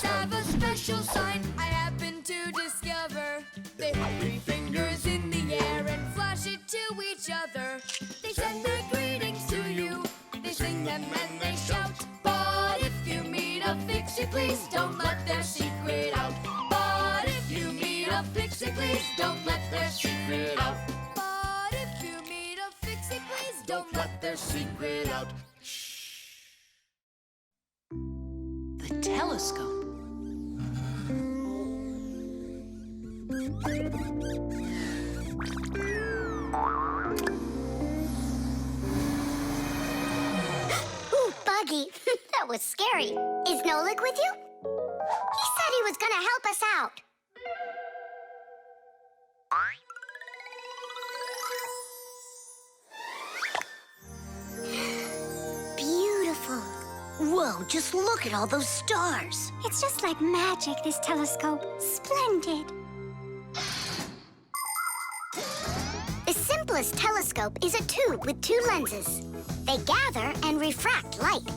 have a special sign I happen to discover. They hop 3 fingers in the air and flash it to each other. They send their greetings to you, they sing them and they shout. But if you meet a Fixie, please don't let their secret out. But if you meet a Fixie, please don't let their secret out. But if you meet a Fixie, please don't let their secret out. The telescope. Ooh, Buggy. That was scary. Is Nolik with you? He said he was gonna help us out. Beautiful. Whoa, just look at all those stars. It's just like magic, this telescope. Splendid. The simplest telescope is a tube with 2 lenses. They gather and refract light.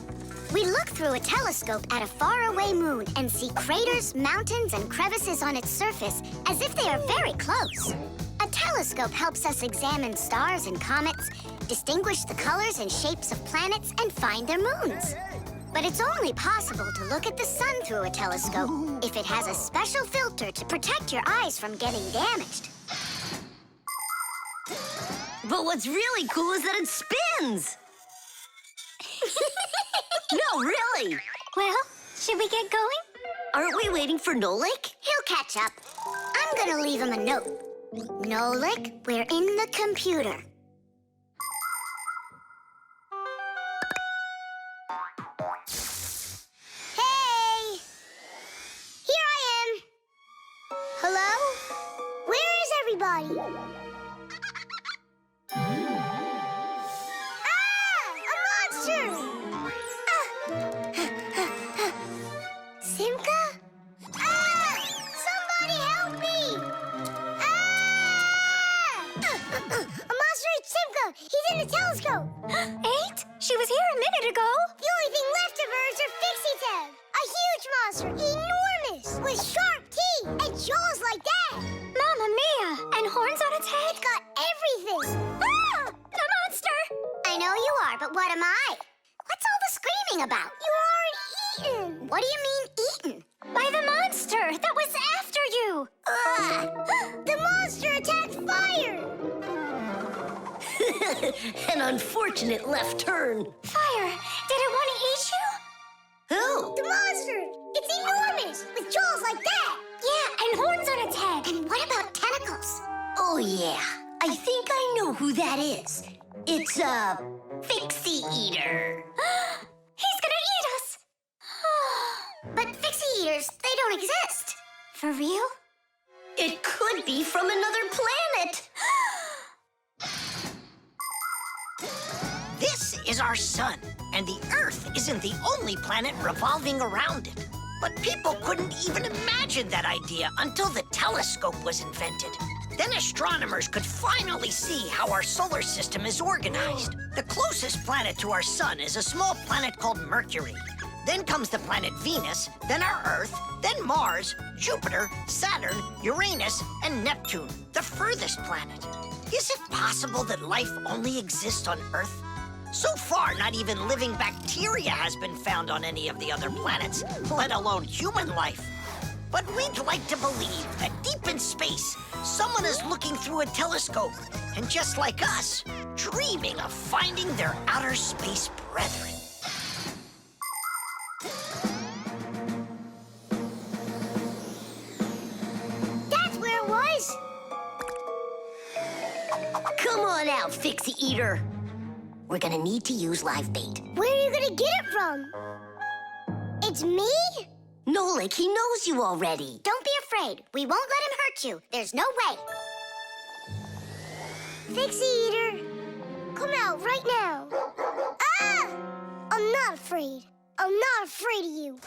We look through a telescope at a faraway moon and see craters, mountains, and crevices on its surface as if they are very close. A telescope helps us examine stars and comets, distinguish the colors and shapes of planets, and find their moons. But it's only possible to look at the sun through a telescope if it has a special filter to protect your eyes from getting damaged. But what's really cool is that it spins. No, really. Well, should we get going? Aren't we waiting for Nolik? He'll catch up. I'm gonna leave him a note. Nolik, we're in the computer. Hey! Here I am. Hello? Where is everybody? Simka? Somebody help me! A monster ate Simka! He's in the telescope! Ate? She was here a minute ago. The only thing left of her is her Fixie tail. A huge monster, enormous, with sharp teeth and jaws like that. Mamma mia! And horns on its head? It's got everything. Ah! The monster! I know you are, but what am I? What's all the screaming about? You aren't eaten. What do you mean eaten? By the monster that was after you. The monster attacked fire. An unfortunate left turn. Fire? Did it want to eat you? Who? The monster. It's enormous with jaws like that. Yeah, and horns on its head. And what about tentacles? Oh, yeah. I think I know who that is. It's a Fixie eater. He's gonna eat us! But Fixie eaters, they don't exist. For real? It could be from another planet. This is our sun, and the Earth isn't the only planet revolving around it. But people couldn't even imagine that idea until the telescope was invented. Then astronomers could finally see how our solar system is organized. The closest planet to our sun is a small planet called Mercury. Then comes the planet Venus, then our Earth, then Mars, Jupiter, Saturn, Uranus, and Neptune, the furthest planet. Is it possible that life only exists on Earth? So far, not even living bacteria has been found on any of the other planets, let alone human life. But we'd like to believe that deep in space, someone is looking through a telescope, and just like us, dreaming of finding their outer space brethren. That's where it was. Come on out, Fixie eater. We're gonna need to use live bait. Where are you gonna get it from? It's me? Nolik, he knows you already. Don't be afraid. We won't let him hurt you. There's no way. Fixie eater, come out right now. Ah! I'm not afraid. I'm not afraid of you.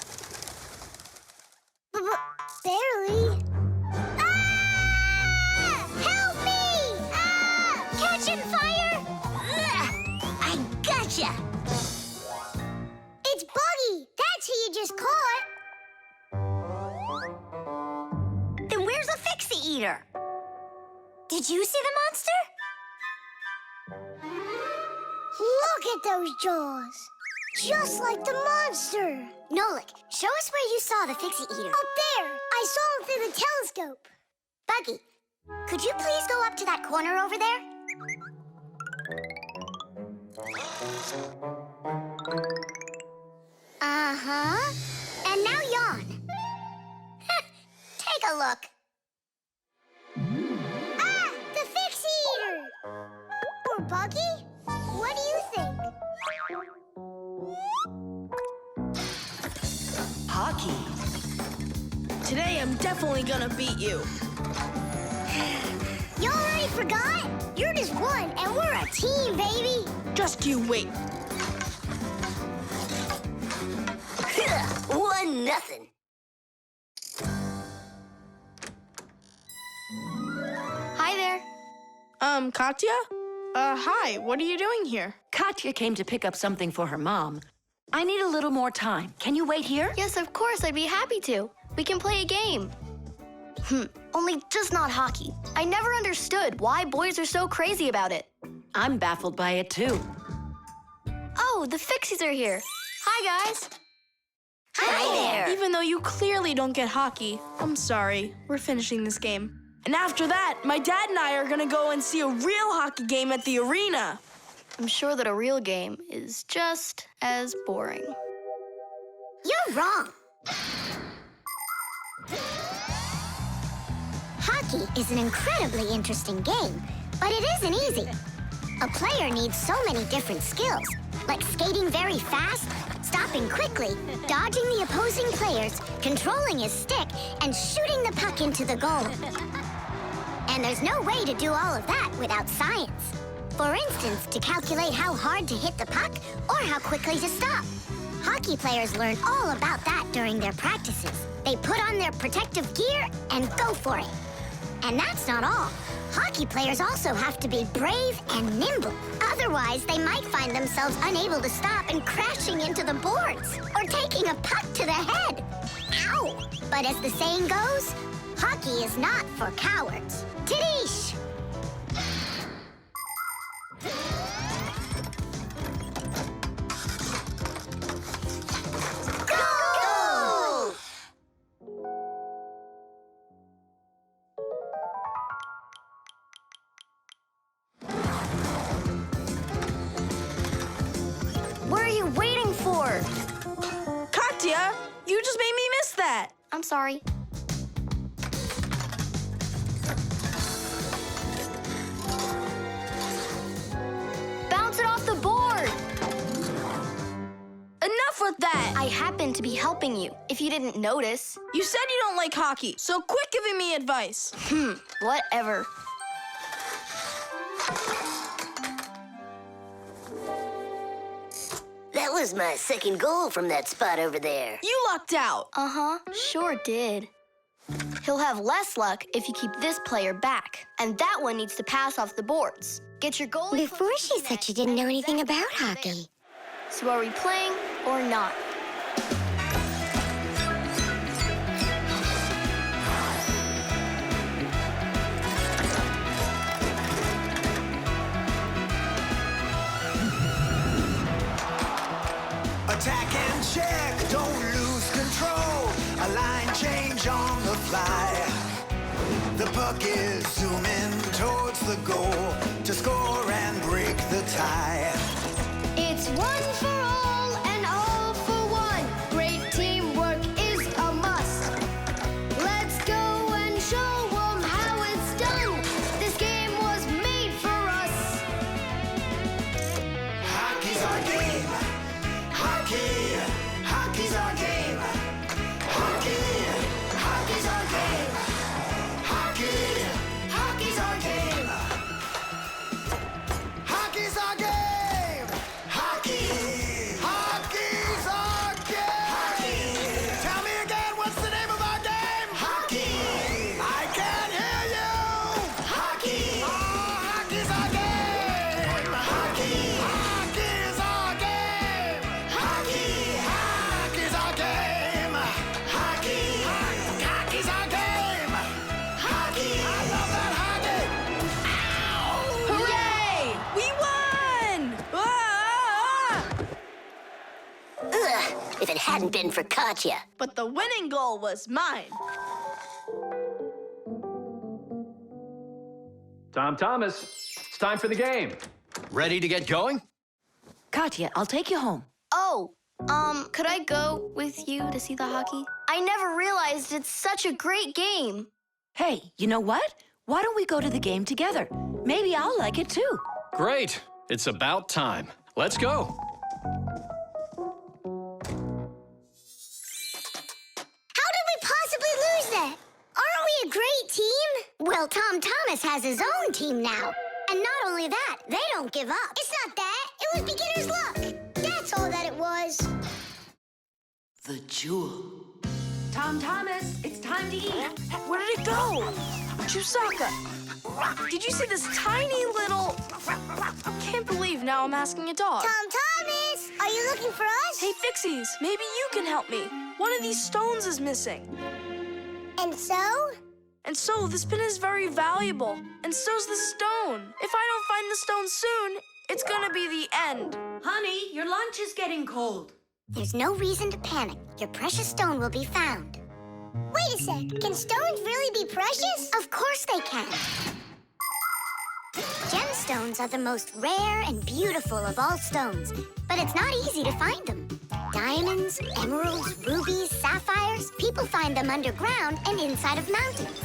Barely. Ah! Help me! Ah! Catching fire! I gotcha. It's Buggy. That's who you just caught. Eater. Did you see the monster? Look at those jaws. Just like the monster. Nolik, show us where you saw the Fixie Eater. Up there. I saw him through the telescope. Buggy, could you please go up to that corner over there? Uh-huh. And now yawn. Take a look. Ah! The Fixie Eater! Or Buggy? What do you think? Hockey. Today I'm definitely gonna beat you. You already forgot? You're just one, and we're a team, baby. Just you wait. 1-0. Hi there. Katya? Hi, what are you doing here? Katya came to pick up something for her mom. I need a little more time. Can you wait here? Yes, of course, I'd be happy to. We can play a game. Only just not hockey. I never understood why boys are so crazy about it. I'm baffled by it too. Oh, the Fixies are here. Hi, guys. Hi there. Even though you clearly don't get hockey, I'm sorry. We're finishing this game. And after that, my dad and I are gonna go and see a real hockey game at the arena. I'm sure that a real game is just as boring. You're wrong. Hockey is an incredibly interesting game, but it isn't easy. A player needs so many different skills, like skating very fast, stopping quickly, dodging the opposing players, controlling his stick, and shooting the puck into the goal. And there's no way to do all of that without science. For instance, to calculate how hard to hit the puck or how quickly to stop. Hockey players learn all about that during their practices. They put on their protective gear and go for it. And that's not all. Hockey players also have to be brave and nimble. Otherwise, they might find themselves unable to stop and crashing into the boards or taking a puck to the head. Ow! But as the saying goes, hockey is not for cowards. Tidish! Goal! What are you waiting for? Katya, you just made me miss that. I'm sorry. Bounce it off the board! Enough with that. I happen to be helping you, if you didn't notice. You said you don't like hockey, so quit giving me advice. Whatever. That was my second goal from that spot over there. You lucked out. Uh-huh, sure did. He'll have less luck if you keep this player back. And that one needs to pass off the boards. Get your goalie... Before she said she didn't know anything about hockey. So are we playing or not? Attack and check, don't lose control. A line change on the fly. The puck is zooming towards the goal to score and break the tie. It's one for all and all for one. Great teamwork is a must. Let's go and show 'em how it's done. This game was made for us. Hockey's our game. Hockey, hockey's our game. Hockey, hockey's our game. Hockey, hockey's our game. Hockey's our game. Hockey, hockey's our game. Hockey. Tell me again, what's the name of our game? Hockey. I can't hear you. Hockey. Oh, hockey's our game. Hockey. Hockey is our game. Hockey. if it hadn't been for Katya. But the winning goal was mine. Tom Thomas, it's time for the game. Ready to get going? Katya, I'll take you home. Oh, could I go with you to see the hockey? I never realized it's such a great game. Hey, you know what? Why don't we go to the game together? Maybe I'll like it too. Great. It's about time. Let's go. How did we possibly lose that? Aren't we a great team? Well, Tom Thomas has his own team now. And not only that, they don't give up. It's not that. It was beginner's luck. That's all that it was. The jewel. Tom Thomas, it's time to eat. Where did it go? Chusaka, did you see this tiny little... I can't believe now I'm asking a dog. Tom Thomas, are you looking for us? Hey, Fixies, maybe you can help me. One of these stones is missing. And so? And so, this pin is very valuable. And so's the stone. If I don't find the stone soon, it's gonna be the end. Honey, your lunch is getting cold. There's no reason to panic. Your precious stone will be found. Wait a sec. Can stones really be precious? Of course they can. Gemstones are the most rare and beautiful of all stones, but it's not easy to find them. Diamonds, emeralds, rubies, sapphires, people find them underground and inside of mountains.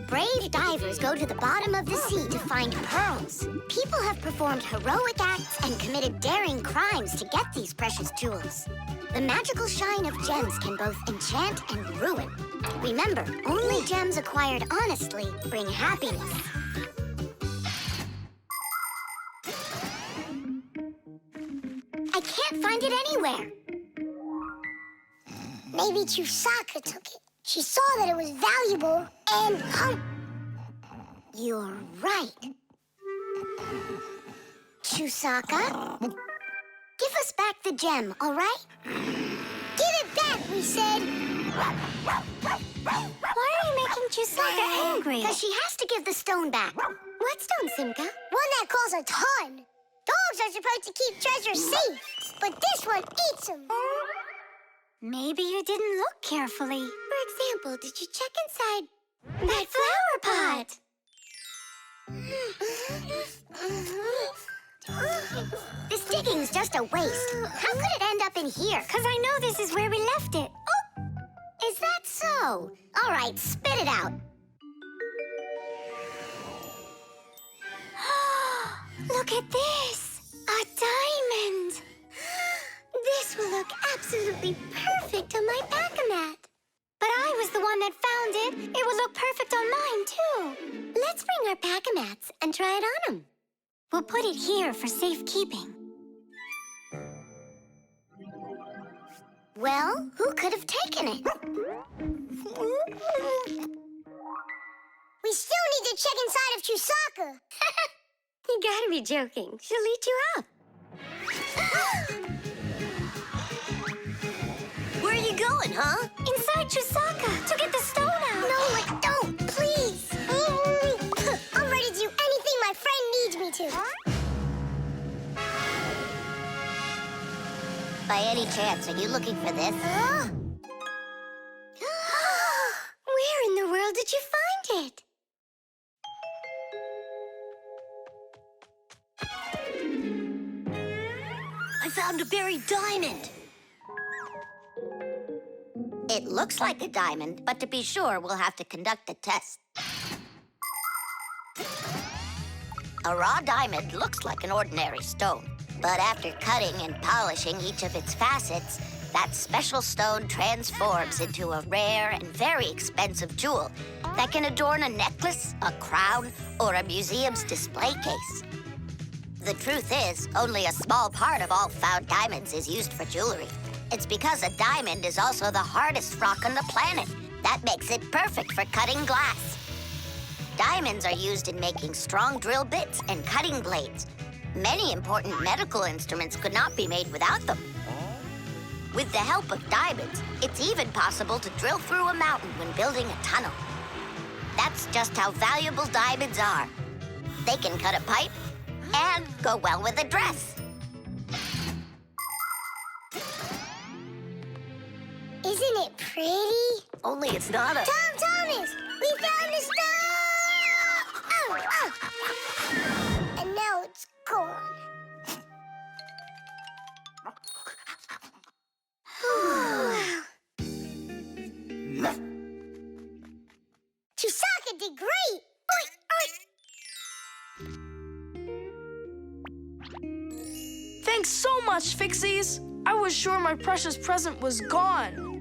Brave divers go to the bottom of the sea to find pearls. People have performed heroic acts and committed daring crimes to get these precious jewels. The magical shine of gems can both enchant and ruin. Remember, only gems acquired honestly bring happiness. I can't find it anywhere. Maybe Chusaka took it. She saw that it was valuable and... You're right. Chusaka, give us back the gem, all right? Give it back, we said. Why are you making Chusaka angry? Because she has to give the stone back. What stone, Simka? One that costs a ton. Dogs are supposed to keep treasure safe, but this one eats them. Maybe you didn't look carefully. For example, did you check inside that flower pot? This digging's just a waste. How could it end up in here? Because I know this is where we left it. Oh, is that so? All right, spit it out. Look at this! A diamond! This will look absolutely perfect on my Pac-A-Mat. But I was the one that found it. It would look perfect on mine, too. Let's bring our Pac-A-Mats and try it on them. We'll put it here for safekeeping. Well, who could have taken it? We still need to check inside of Chusaka. You gotta be joking. She'll eat you up. Where are you going, huh? Inside Chusaka to get the stone out. No, don't, please. I'm ready to do anything my friend needs me to. By any chance, are you looking for this? Where in the world did you find it? I found a buried diamond. It looks like a diamond, but to be sure, we'll have to conduct a test. A raw diamond looks like an ordinary stone, but after cutting and polishing each of its facets, that special stone transforms into a rare and very expensive jewel that can adorn a necklace, a crown, or a museum's display case. The truth is, only a small part of all found diamonds is used for jewelry. It's because a diamond is also the hardest rock on the planet. That makes it perfect for cutting glass. Diamonds are used in making strong drill bits and cutting blades. Many important medical instruments could not be made without them. With the help of diamonds, it's even possible to drill through a mountain when building a tunnel. That's just how valuable diamonds are. They can cut a pipe and go well with a dress. Isn't it pretty? Only it's not a... Tom Thomas, we found the stuff! Oh, oh. And now it's gone. Chusaka did great! Oink, oink. Thanks so much, Fixies. I was sure my precious present was gone.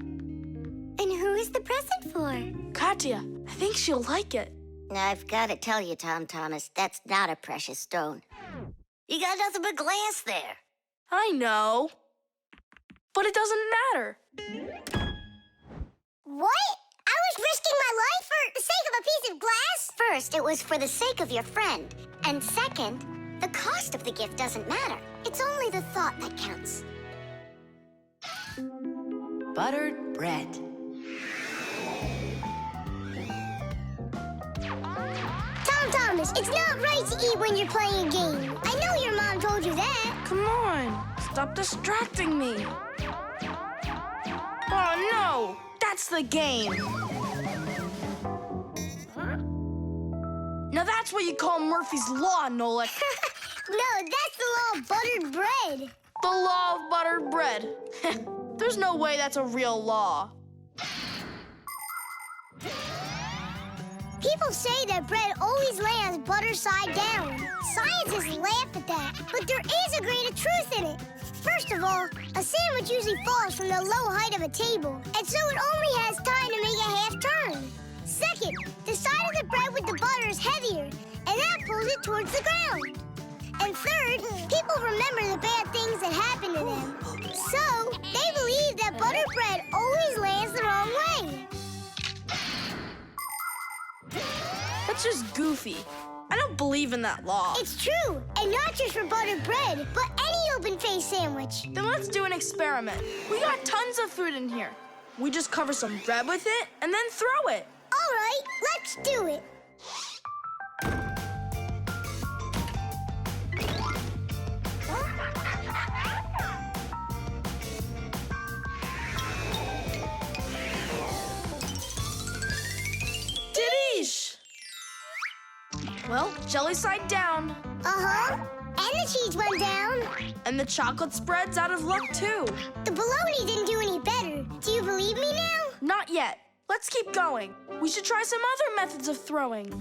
And who is the present for? Katya, I think she'll like it. I've got to tell you, Tom Thomas, that's not a precious stone. You got nothing but glass there. I know. But it doesn't matter. What? I was risking my life for the sake of a piece of glass? First, it was for the sake of your friend. And second, the cost of the gift doesn't matter. It's only the thought that counts. Buttered bread. Tom Thomas, it's not right to eat when you're playing a game. I know your mom told you that. Come on, stop distracting me. Oh no, that's the game. Now that's what you call Murphy's Law, Nolik. No, that's the law of buttered bread. The law of buttered bread. There's no way that's a real law. People say that bread always lands butter side down. Scientists laugh at that, but there is a grain of truth in it. First of all, a sandwich usually falls from the low height of a table, and so it only has time to make a half turn. Second, the side of the bread with the butter is heavier, and that pulls it towards the ground. And third, people remember the bad things that happen to them. So, they believe that buttered bread always lands the wrong way. That's just goofy. I don't believe in that law. It's true, and not just for buttered bread, but any open-faced sandwich. Then let's do an experiment. We got tons of food in here. We just cover some bread with it and then throw it. All right, let's do it. Didish! Well, jelly side down. Uh-huh. And the cheese went down. And the chocolate spread's out of luck, too. The bologna didn't do any better. Do you believe me now? Not yet. Let's keep going. We should try some other methods of throwing.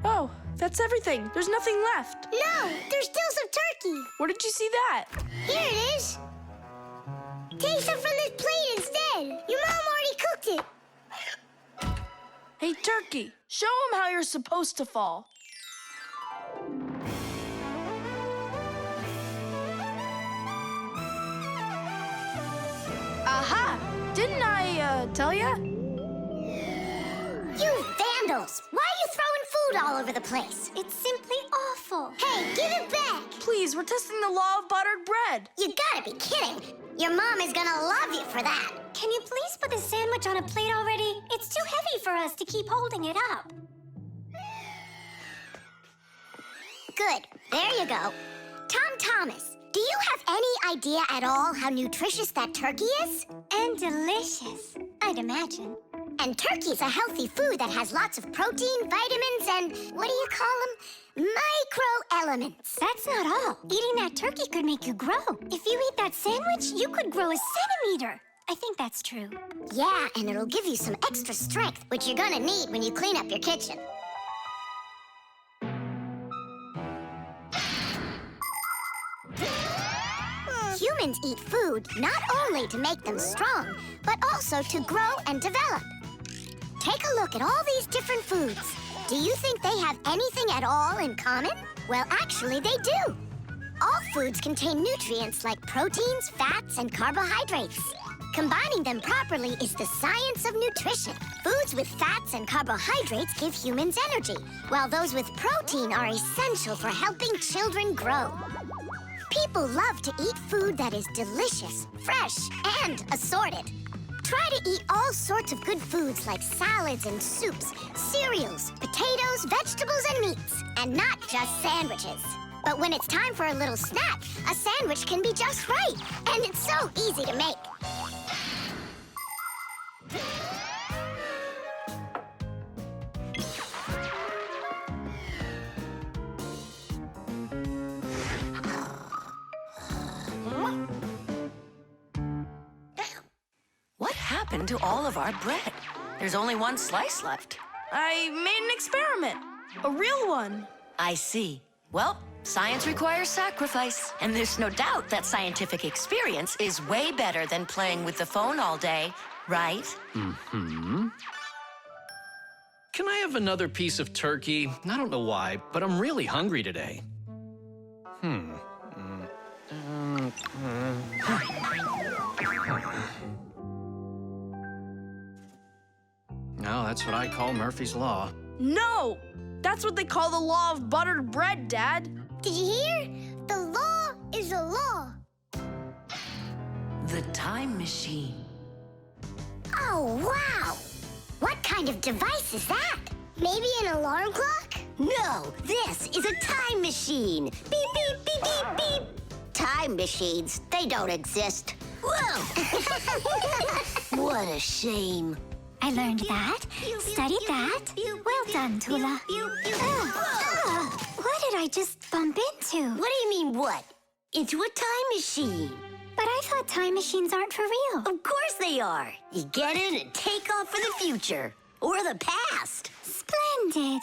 Oh, that's everything. There's nothing left. No, there's still some turkey. Where did you see that? Here it is. Take some from this plate instead. Your mom already cooked it. Hey, Turkey, show them how you're supposed to fall. Aha! Didn't I, tell ya? You vandals! Why are you throwing food all over the place? It's simply awful. Hey, give it back. Please, we're testing the law of buttered bread. You gotta be kidding. Your mom is gonna love you for that. Can you please put the sandwich on a plate already? It's too heavy for us to keep holding it up. Good. There you go. Tom Thomas, do you have any idea at all how nutritious that turkey is? And delicious, I'd imagine. And turkey's a healthy food that has lots of protein, vitamins, and what do you call them? Microelements. That's not all. Eating that turkey could make you grow. If you eat that sandwich, you could grow a centimeter. I think that's true. Yeah, and it'll give you some extra strength, which you're gonna need when you clean up your kitchen. Humans eat food not only to make them strong, but also to grow and develop. Take a look at all these different foods. Do you think they have anything at all in common? Well, actually, they do. All foods contain nutrients like proteins, fats, and carbohydrates. Combining them properly is the science of nutrition. Foods with fats and carbohydrates give humans energy, while those with protein are essential for helping children grow. People love to eat food that is delicious, fresh, and assorted. Try to Eat all sorts of good foods like salads and soups, cereals, potatoes, vegetables, and meats. And not just sandwiches. But when it's time for a little snack, a sandwich can be just right. And it's so easy to make. What happened to all of our bread? There's only one slice left. I made an experiment. A real one. I see. Well, science requires sacrifice. And there's no doubt that scientific experience is way better than playing with the phone all day, right? Mm-hmm. Can I have another piece of turkey? I don't know why, but I'm really hungry today. No, that's what I call Murphy's Law. No! That's what they call the law of buttered bread, Dad. Did you hear? The law is a law. The time machine. Oh, wow! What kind of device is that? Maybe an alarm clock? No, this is a time machine. Beep, beep, beep, beep, beep. Time machines, they don't exist. Whoa! What a shame. I learned that, studied that. Well done, Tula. What did I just bump into? What do you mean, what? Into a time machine. But I thought time machines aren't for real. Of course they are. You get in and take off for the future. Or the past. Splendid.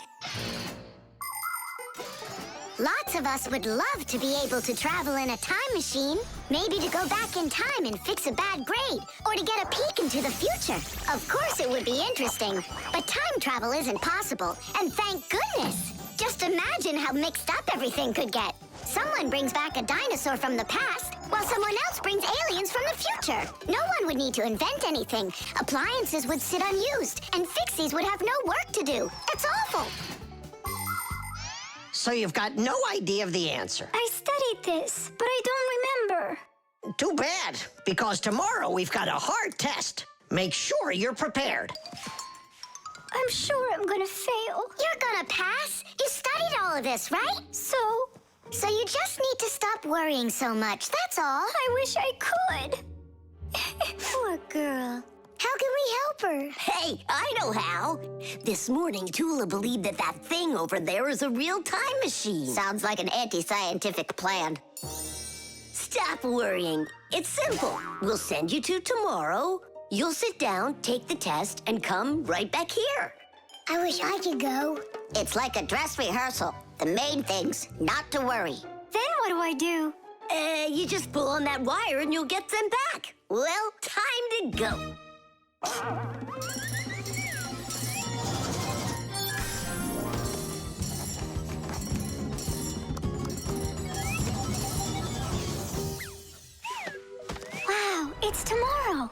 Lots of us would love to be able to travel in a time machine. Maybe to go back in time and fix a bad grade, or to get a peek into the future. Of course it would be interesting, but time travel isn't possible, and thank goodness. Just imagine how mixed up everything could get. Someone brings back a dinosaur from the past, while someone else brings aliens from the future. No one would need to invent anything. Appliances would sit unused, and Fixies would have no work to do. It's awful. So you've got no idea of the answer. I studied this, but I don't remember. Too bad, because tomorrow we've got a hard test. Make sure you're prepared. I'm sure I'm gonna fail. You're gonna pass? You studied all of this, right? So you just need to stop worrying so much, that's all. I wish I could. Poor girl. How can we help her? Hey, I know how. This morning, Tula believed that thing over there is a real time machine. Sounds like an anti-scientific plan. Stop worrying. It's simple. We'll send you to tomorrow. You'll sit down, take the test, and come right back here. I wish I could go. It's like a dress rehearsal. The main thing's not to worry. Then what do I do? You just pull on that wire and you'll get them back. Well, time to go. Wow, it's tomorrow.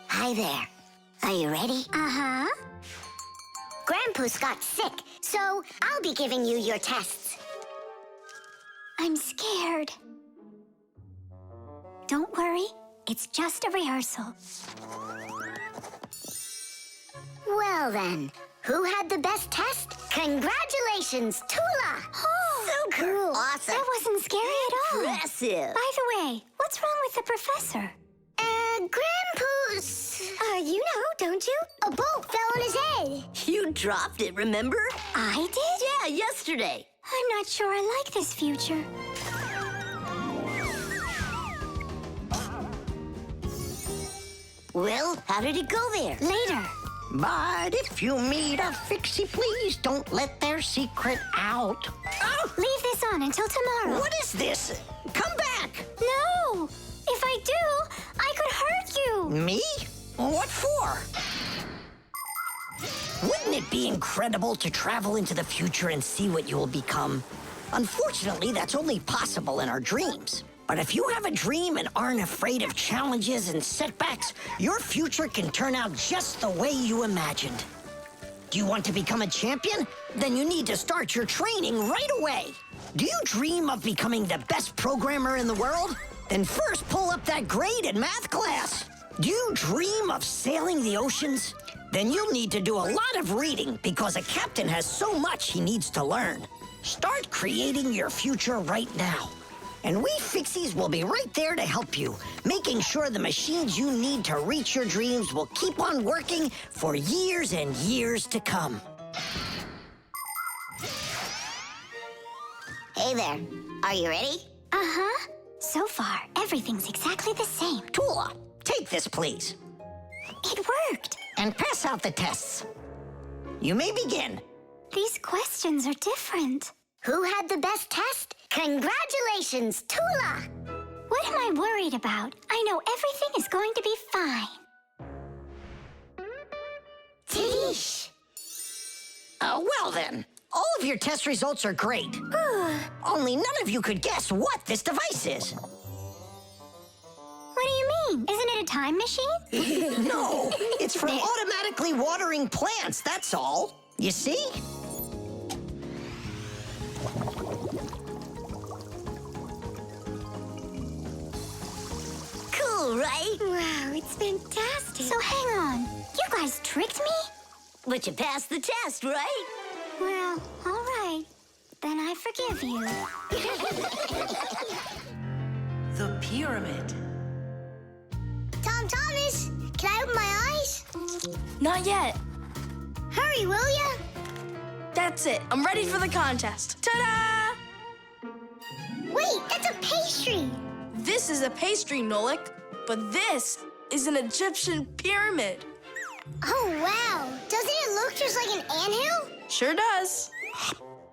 Hi there. Are you ready? Uh-huh. Grandpa's got sick, so I'll be giving you your tests. I'm scared. Don't worry, it's just a rehearsal. Well then, who had the best test? Congratulations, Tula! Oh, super cool. Awesome. That wasn't scary at all. Impressive. By the way, what's wrong with the professor? Grandpa's... You know, don't you? A bolt fell on his head. You dropped it, remember? I did? Yeah, yesterday. I'm not sure I like this future. Well, how did it go there? Later. But if you meet a Fixie, please don't let their secret out. Oh, leave this on until tomorrow. What is this? Come back! No! If I do, I could hurt you. Me? What for? Wouldn't it be incredible to travel into the future and see what you will become? Unfortunately, that's only possible in our dreams. But if you have a dream and aren't afraid of challenges and setbacks, your future can turn out just the way you imagined. Do you want to become a champion? Then you need to start your training right away. Do you dream of becoming the best programmer in the world? Then first pull up that grade in math class. Do you dream of sailing the oceans? Then you'll need to do a lot of reading because a captain has so much he needs to learn. Start creating your future right now. And we Fixies will be right there to help you, making sure the machines you need to reach your dreams will keep on working for years and years to come. Hey there. Are you ready? Uh-huh. So far, everything's exactly the same. Tula, take this, please. It worked. And pass out the tests. You may begin. These questions are different. Who had the best test? Congratulations, Tula! What am I worried about? I know everything is going to be fine. Tish! Well then, all of your test results are great. Only none of you could guess what this device is. What do you mean? Isn't it a time machine? No, it's for automatically watering plants, that's all. You see? Cool, right? Wow, it's fantastic. So hang on. You guys tricked me? But you passed the test, right? Well, all right. Then I forgive you. The pyramid. Tom Thomas, can I open my eyes? Not yet. Hurry, will ya? That's it. I'm ready for the contest. Ta-da! Wait, that's a pastry. This is a pastry, Nolik, but this is an Egyptian pyramid. Oh, wow. Doesn't it look just like an anthill? Sure does.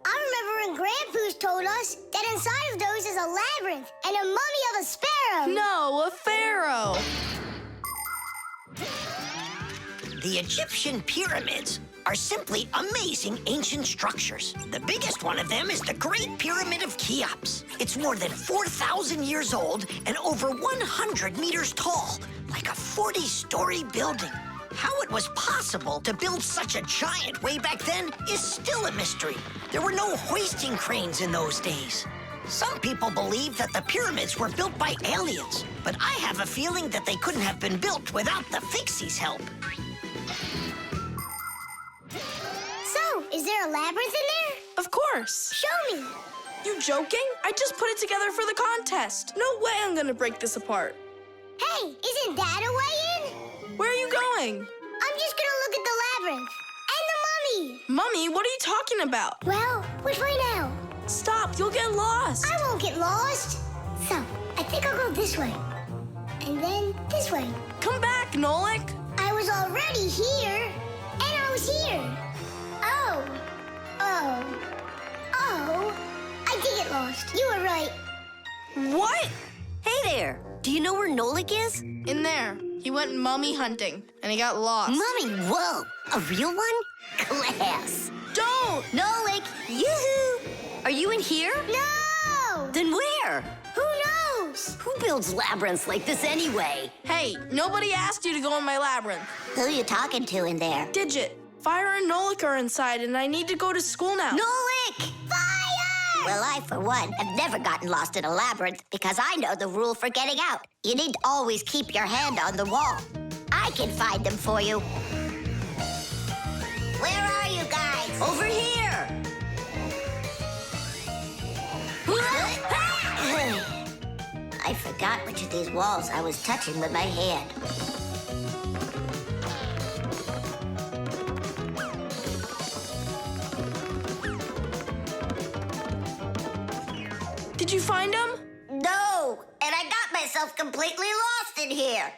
I remember when Grandpa's told us that inside of those is a labyrinth and a mummy of a sparrow. No, a pharaoh. The Egyptian pyramids are simply amazing ancient structures. The biggest one of them is the Great Pyramid of Cheops. It's more than 4,000 years old and over 100 meters tall, like a 40-story building. How it was possible to build such a giant way back then is still a mystery. There were no hoisting cranes in those days. Some people believe that the pyramids were built by aliens, but I have a feeling that they couldn't have been built without the Fixies' help. So, is there a labyrinth in there? Of course. Show me. You joking? I just put it together for the contest. No way I'm gonna break this apart. Hey, isn't that a way in? Where are you going? I'm just gonna look at the labyrinth. And the mummy. Mummy, what are you talking about? Well, which way now? Stop, you'll get lost. I won't get lost. So, I think I'll go this way. And then this way. Come back, Nolik. I was already here. And I was here. Oh. I did get lost. You were right. What? Hey there. Do you know where Nolik is? In there. He went mummy hunting, and he got lost. Mummy, whoa. A real one? Class. Don't! Nolik, yoo-hoo. Are you in here? No! Then where? Who knows? Who builds labyrinths like this anyway? Hey, nobody asked you to go in my labyrinth. Who you talking to in there? Digit, Fire and Nolik are inside, and I need to go to school now. Nolik! Fire! Well, I, for one, have never gotten lost in a labyrinth because I know the rule for getting out. You need to always keep your hand on the wall. I can find them for you. Where are you guys? Over here! I forgot which of these walls I was touching with my hand. Did you find him? No, and I got myself completely lost in here.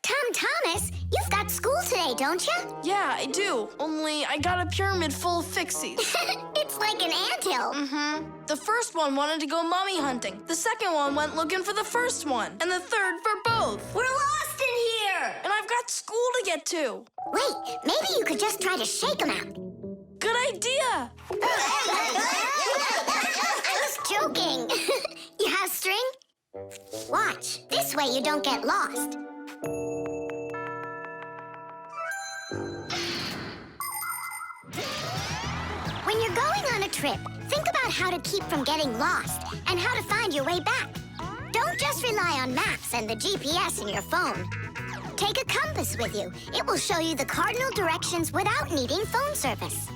Tom Thomas, you've got school today, don't you? Yeah, I do. Only I got a pyramid full of Fixies. It's like an anthill. The first one wanted to go mummy hunting. The second one went looking for the first one. And the third for both. We're lost in here! And I've got school to get to. Wait, maybe you could just try to shake them out. Good idea. I was joking. You have string? Watch. This way you don't get lost. When you're going on a trip, think about how to keep from getting lost and how to find your way back. Don't just rely on maps and the GPS in your phone. Take a compass with you. It will show you the cardinal directions without needing phone service.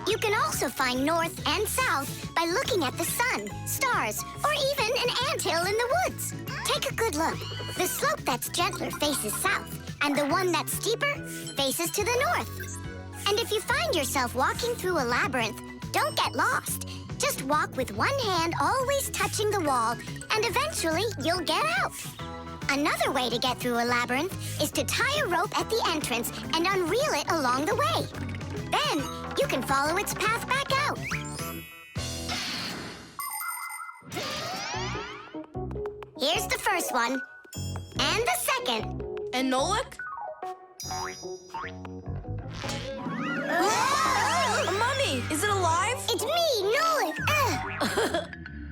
You can also find north and south by looking at the sun, stars, or even an anthill in the woods. Take a good look. The slope that's gentler faces south, and the one that's steeper faces to the north. And if you find yourself walking through a labyrinth, don't get lost. Just walk with one hand always touching the wall, and eventually you'll get out. Another way to get through a labyrinth is to tie a rope at the entrance and unreel it along the way. Then you can follow its path back out. Here's the first one, and the second. And Nolik? Mommy, is it alive? It's me, Nolik.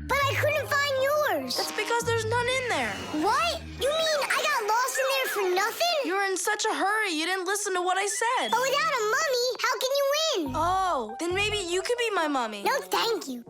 But I couldn't find yours. That's because there's none in there. What? You mean I got lost in there for nothing? You were in such a hurry, you didn't listen to what I said. But without a mummy, how can you win? Oh, then maybe you could be my mummy. No, thank you.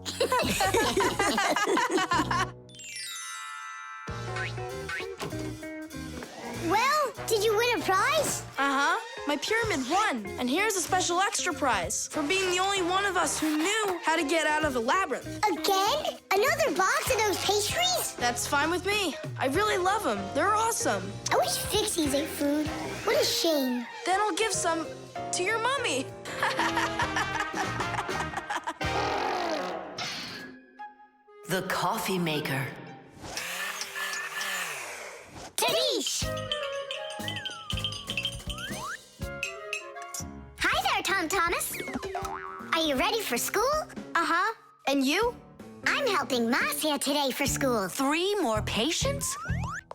Well, did you win a prize? Uh-huh. My pyramid won. And here's a special extra prize for being the only one of us who knew how to get out of the labyrinth. Again? Another box of those pastries? That's fine with me. I really love them. They're awesome. I wish Fixies ate food. What a shame. Then I'll give some to your mummy. The coffee maker. Tadish! Hi there, Tom Thomas. Are you ready for school? Uh-huh. And you? I'm helping Marcia today for school. 3 more patients?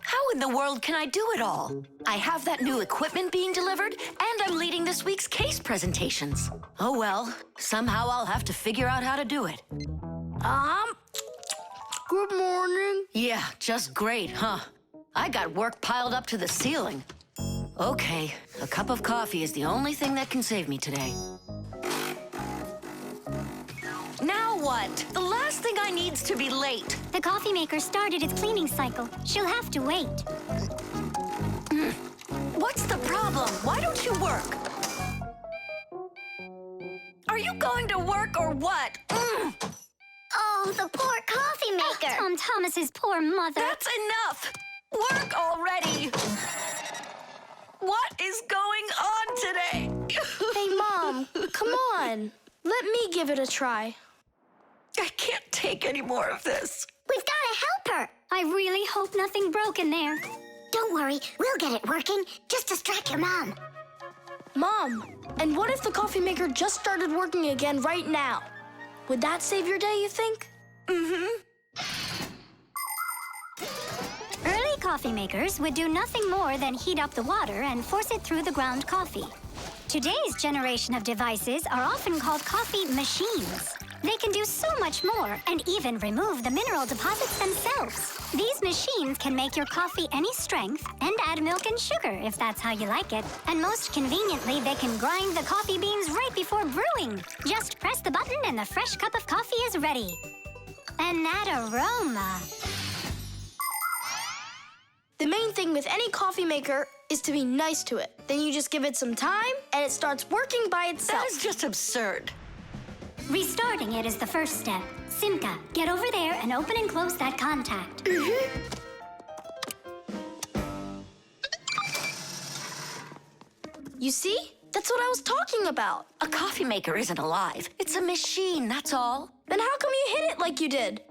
How in the world can I do it all? I have that new equipment being delivered, and I'm leading this week's case presentations. Oh well, somehow I'll have to figure out how to do it. Good morning. Yeah, just great, huh? I got work piled up to the ceiling. Okay, a cup of coffee is the only thing that can save me today. Now what? The last thing I need's to be late. The coffee maker started its cleaning cycle. She'll have to wait. What's the problem? Why don't you work? Are you going to work or what? Oh, the poor coffee maker. Tom Thomas's poor mother. That's enough! Work already! What is going on today? Hey, Mom, come on. Let me give it a try. I can't take any more of this. We've got to help her. I really hope nothing broke in there. Don't worry, we'll get it working. Just distract your mom. Mom, and what if the coffee maker just started working again right now? Would that save your day, you think? Early coffee makers would do nothing more than heat up the water and force it through the ground coffee. Today's generation of devices are often called coffee machines. They can do so much more and even remove the mineral deposits themselves. These machines can make your coffee any strength and add milk and sugar if that's how you like it. And most conveniently, they can grind the coffee beans right before brewing. Just press the button and the fresh cup of coffee is ready. And that aroma. The main thing with any coffee maker is to be nice to it. Then you just give it some time, and it starts working by itself. That is just absurd. Restarting it is the first step. Simka, get over there and open and close that contact. You see? That's what I was talking about. A coffee maker isn't alive. It's a machine, that's all. Then how come you hit it like you did?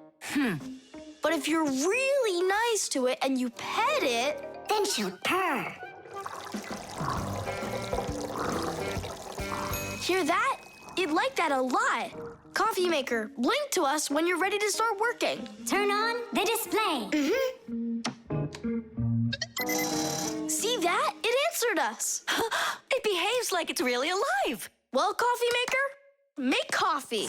But if you're really nice to it and you pet it, Then she'll purr. hear that? It liked that a lot. Coffee maker, blink to us when you're ready to start working. Turn on the display. See that? It answered us. It behaves like it's really alive. Well, coffee maker, make coffee.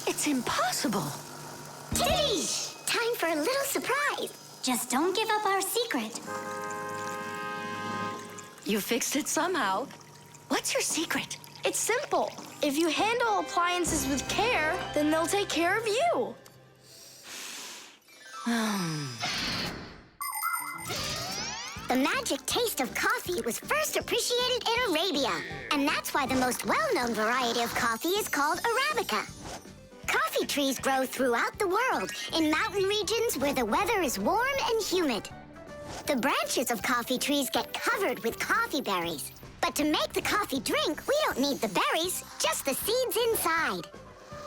It's impossible. Tish! Time for a little surprise. Just don't give up our secret. You fixed it somehow. What's your secret? It's simple. If you handle appliances with care, then they'll take care of you. The magic taste of coffee was first appreciated in Arabia, and that's why the most well-known variety of coffee is called Arabica. Coffee trees grow throughout the world in mountain regions where the weather is warm and humid. The branches of coffee trees get covered with coffee berries. But to make the coffee drink, we don't need the berries, just the seeds inside.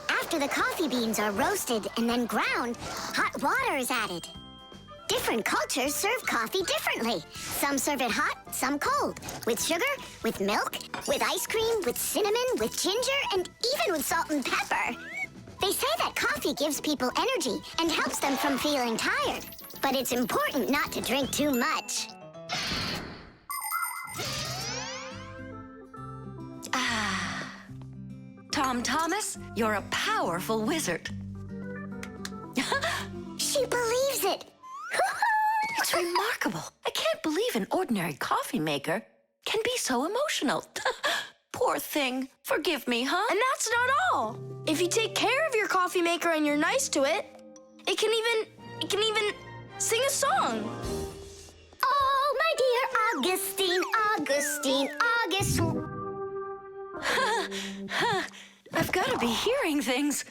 After the coffee beans are roasted and then ground, hot water is added. Different cultures serve coffee differently. Some serve it hot, some cold. With sugar, with milk, with ice cream, with cinnamon, with ginger, and even with salt and pepper. They say that coffee gives people energy and helps them from feeling tired. But it's important not to drink too much. Tom Thomas, you're a powerful wizard. She believes it. It's remarkable. I can't believe an ordinary coffee maker can be so emotional. Poor thing. Forgive me, huh? And that's not all. If you take care of your coffee maker and you're nice to it, it can even sing a song. Oh, my dear Augustine, Augustine, Augustine. I've got to be hearing things.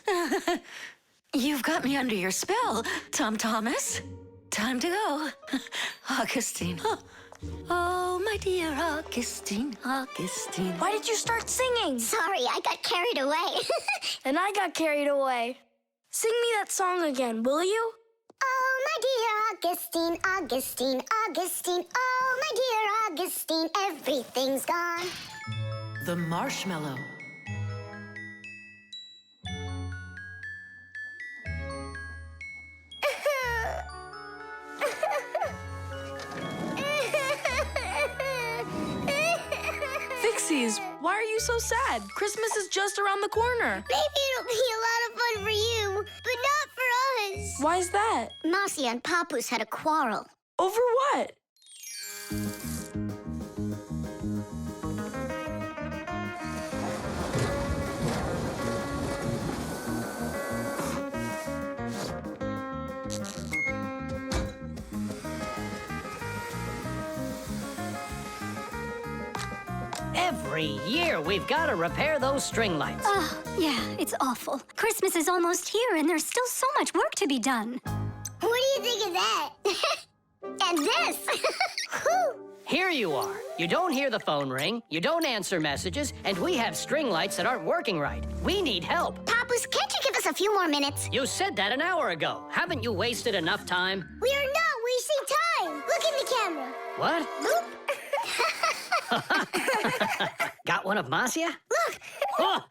You've got me under your spell, Tom Thomas. Time to go. Augustine. Oh, my dear Augustine, Augustine. Why did you start singing? Sorry, I got carried away. And I got carried away. Sing me that song again, will you? Oh, my dear Augustine, Augustine, Augustine. Oh, my dear Augustine, everything's gone. The Marshmallow. Fixies, why are you so sad? Christmas is just around the corner. Maybe it'll be a lot of fun for you, but not for us. Why's that? Marcia and Papoose had a quarrel. Over what? Every year, we've got to repair those string lights. Oh, yeah, it's awful. Christmas is almost here, and there's still so much work to be done. What do you think of that? And this. Whew. Here you are. You don't hear the phone ring, you don't answer messages, and we have string lights that aren't working right. We need help. Papoose, can't you give us a few more minutes? You said that an hour ago. Haven't you wasted enough time? We are not wasting time. Look in the camera. What? Boop. Got one of Marcia? Look. Oh.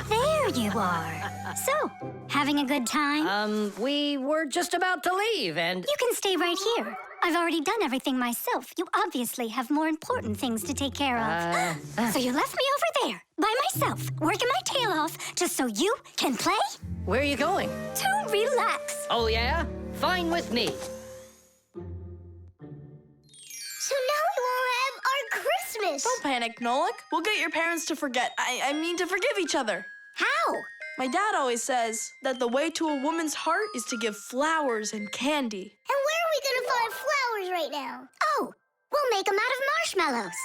There you are. So, having a good time? We were just about to leave, and... You can stay right here. I've already done everything myself. You obviously have more important things to take care of. So you left me over there, by myself, working my tail off, just so you can play? Where are you going? To relax. Oh, yeah? Fine with me. So now we won't have our Christmas. Don't panic, Nolik. We'll get your parents to forget. I mean to forgive each other. How? My dad always says that the way to a woman's heart is to give flowers and candy. And where are we going to find flowers right now? Oh, we'll make them out of marshmallows.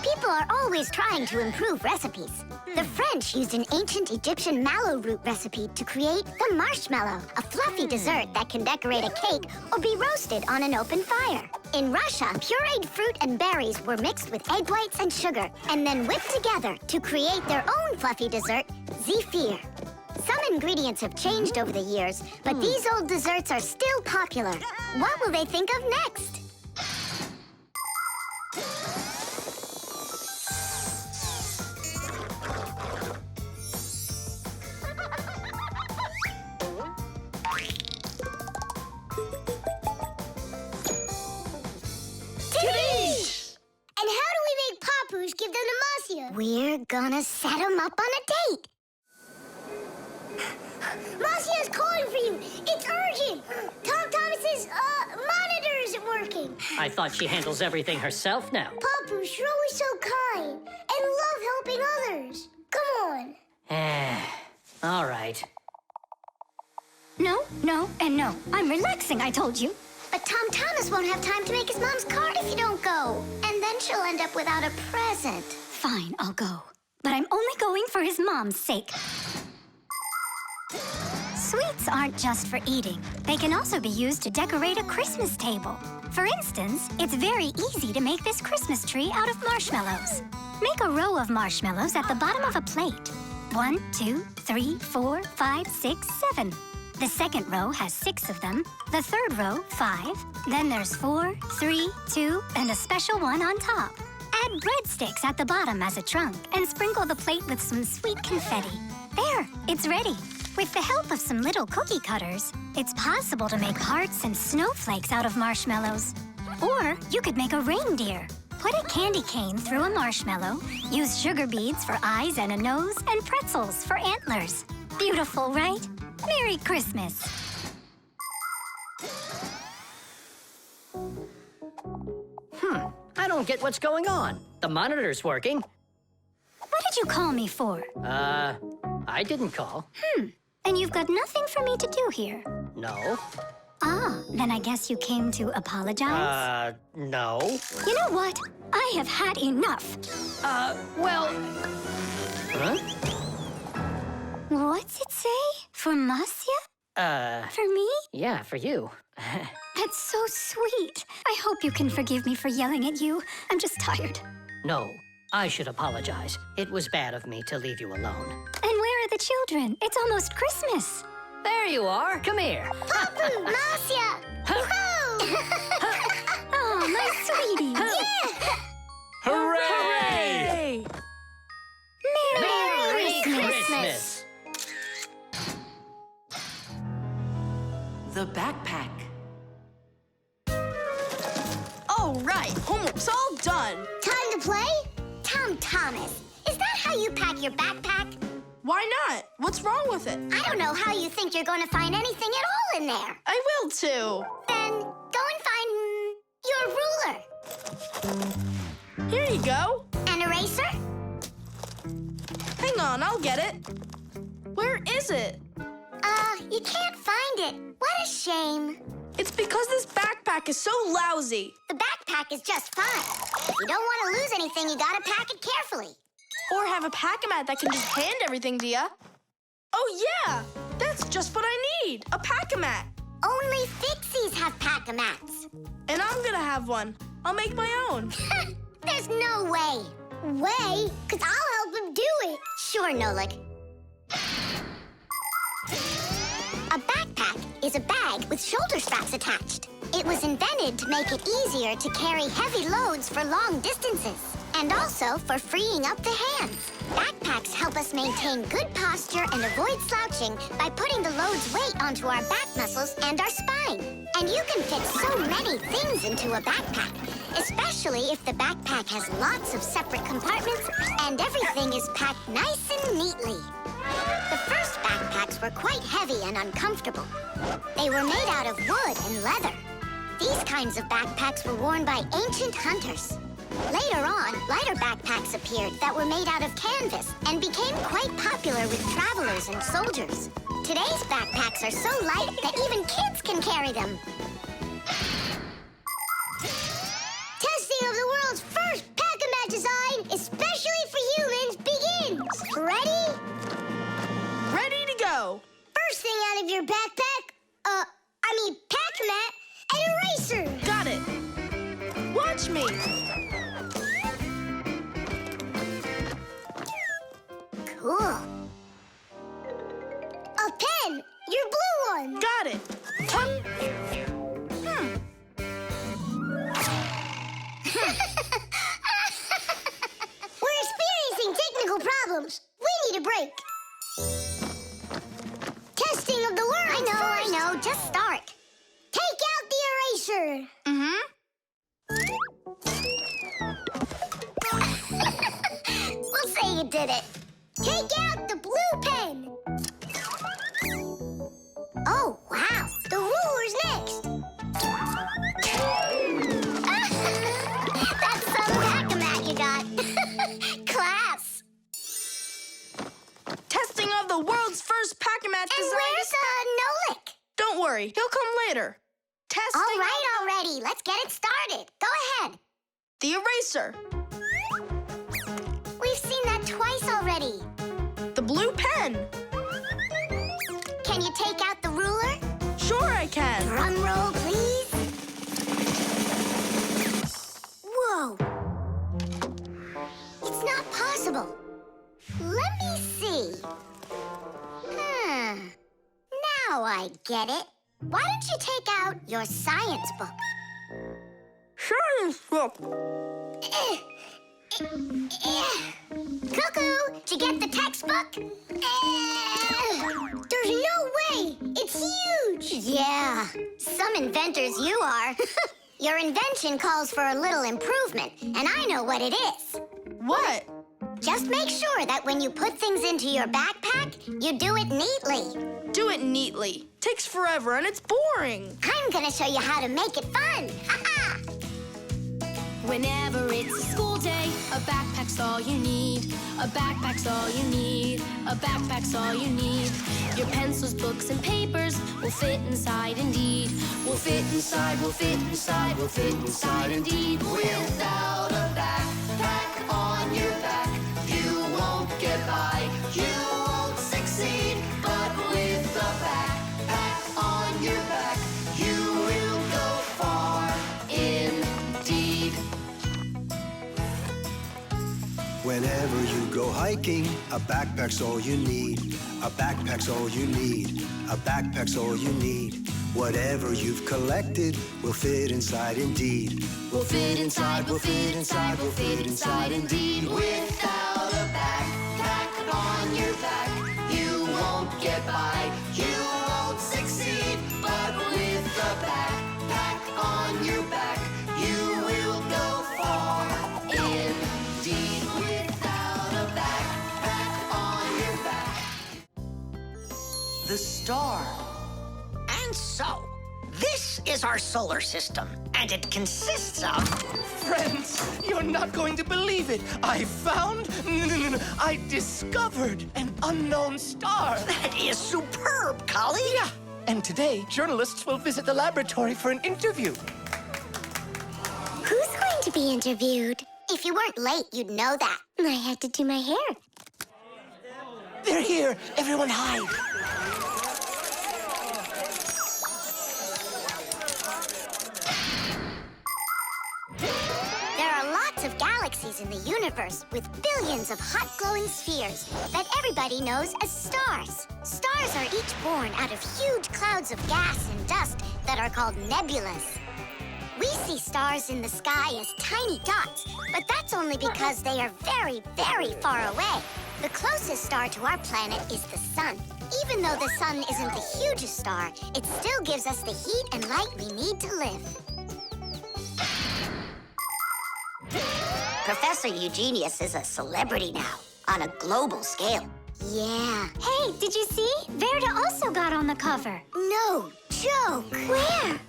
People are always trying to improve recipes. The French used an ancient Egyptian mallow root recipe to create the marshmallow, a fluffy dessert that can decorate a cake or be roasted on an open fire. In Russia, pureed fruit and berries were mixed with egg whites and sugar and then whipped together to create their own fluffy dessert, zefir. Some ingredients have changed over the years, but these old desserts are still popular. What will they think of next? And how do we make Papoose give them to Marcia? We're gonna set them up on a date. Marcia's calling for you. It's urgent. Tom Thomas's monitor isn't working. I thought she handles everything herself now. Papoose, you're always so kind and love helping others. Come on. All right. No, no, and no. I'm relaxing, I told you. But Tom Thomas won't have time to make his mom's card if you don't go. And then she'll end up without a present. Fine, I'll go. But I'm only going for his mom's sake. Sweets aren't just for eating. They can also be used to decorate a Christmas table. For instance, it's very easy to make this Christmas tree out of marshmallows. Make a row of marshmallows at the bottom of a plate. 1, 2, 3, 4, 5, 6, 7. The second row has 6 of them. The third row, 5. Then there's 4, 3, 2, and a special one on top. Add breadsticks at the bottom as a trunk and sprinkle the plate with some sweet confetti. There, it's ready. With the help of some little cookie cutters, it's possible to make hearts and snowflakes out of marshmallows. Or you could make a reindeer. Put a candy cane through a marshmallow, use sugar beads for eyes and a nose, and pretzels for antlers. Beautiful, right? Merry Christmas! I don't get what's going on. The monitor's working. What did you call me for? I didn't call. And you've got nothing for me to do here. No. Ah, then I guess you came to apologize? No. You know what? I have had enough. Well... Huh? What's it say? For Masya? For me? Yeah, for you. That's so sweet. I hope you can forgive me for yelling at you. I'm just tired. No, I should apologize. It was bad of me to leave you alone. And where are the children? It's almost Christmas. There you are. Come here. Papu, Masya! Woohoo! Oh, my sweetie. Yeah! Hooray! Merry Christmas! The backpack. All right, homework's all done. Time to play? Tom Thomas, is that how you pack your backpack? Why not? What's wrong with it? I don't know how you think you're going to find anything at all in there. I will too. Then go and find your ruler. Here you go. An eraser? Hang on, I'll get it. Where is it? You can't find it. What a shame. It's because this backpack is so lousy. The backpack is just fine. If you don't want to lose anything, you gotta pack it carefully. Or have a pack-a-mat that can just hand everything to ya. Oh yeah, that's just what I need, a pack-a-mat. Only Fixies have pack-a-mats. And I'm gonna have one. I'll make my own. There's no way. Way? 'Cause I'll help him do it. Sure, Nolik. A backpack is a bag with shoulder straps attached. It was invented to make it easier to carry heavy loads for long distances, and also for freeing up the hands. Backpacks help us maintain good posture and avoid slouching by putting the load's weight onto our back muscles and our spine. And you can fit so many things into a backpack, especially if the backpack has lots of separate compartments and everything is packed nice and neatly. The first backpacks were quite heavy and uncomfortable. They were made out of wood and leather. These kinds of backpacks were worn by ancient hunters. Later on, lighter backpacks appeared that were made out of canvas and became quite popular with travelers and soldiers. Today's backpacks are so light that even kids can carry them. Testing of the world's first pack-a-mat design, especially for humans, begins. Ready? Ready to go. First thing out of your backpack, pack-a-mat, an eraser. Got it. Watch me. Cool. A pen, your blue one. Got it. We're experiencing technical problems. We need a break. Testing of the world. I know. Just start. Take out the eraser. We'll say you did it. Take out the blue pen. Oh, wow. The ruler's next. That's some pack-a-mat you got. Class. Testing of the world's first pack-a-mat And design. where's Nolik? Don't worry, he'll come later. testing. All right already. Let's get it started. Go ahead. The eraser. We've seen that twice already. The blue pen. Can you take out the ruler? Sure I can. Drum roll, please. Whoa. It's not possible. Let me see. Now I get it. Why don't you take out your science book? Science book. Cuckoo, did you get the textbook? There's no way. It's huge. Yeah, some inventors you are. Your invention calls for a little improvement, and I know what it is. What? Just make sure that when you put things into your backpack, you do it neatly. Do it neatly. Takes forever and it's boring. I'm gonna show you how to make it fun. Ha-ha! Whenever it's a school day, a backpack's all you need. A backpack's all you need. A backpack's all you need. Your pencils, books, and papers will fit inside indeed. Will fit inside, will fit inside, will fit inside indeed. Without a backpack on your back, you won't get by. You won't succeed. But with a backpack on your back, you will go far indeed. Whenever you go hiking, a backpack's all you need. A backpack's all you need. A backpack's all you need. Whatever you've collected will fit inside indeed. Will fit inside, will fit inside, will fit inside indeed. Without a backpack on your back, you won't get by. You won't succeed. But with a backpack on your back, you will go far indeed. Without a backpack on your back. The star. And so, this is our solar system, and it consists of... Friends, you're not going to believe it. I discovered an unknown star. That is superb, colleague. Yeah, and today, journalists will visit the laboratory for an interview. Who's going to be interviewed? If you weren't late, you'd know that. I had to do my hair. They're here. Everyone hide. There are lots of galaxies in the universe with billions of hot glowing spheres that everybody knows as stars. Stars are each born out of huge clouds of gas and dust that are called nebulas. We see stars in the sky as tiny dots, but that's only because they are very, very far away. The closest star to our planet is the sun. Even though the sun isn't the hugest star, it still gives us the heat and light we need to live. Professor Eugenius is a celebrity now, on a global scale. Yeah. Hey, did you see? Verda also got on the cover. No joke. Where?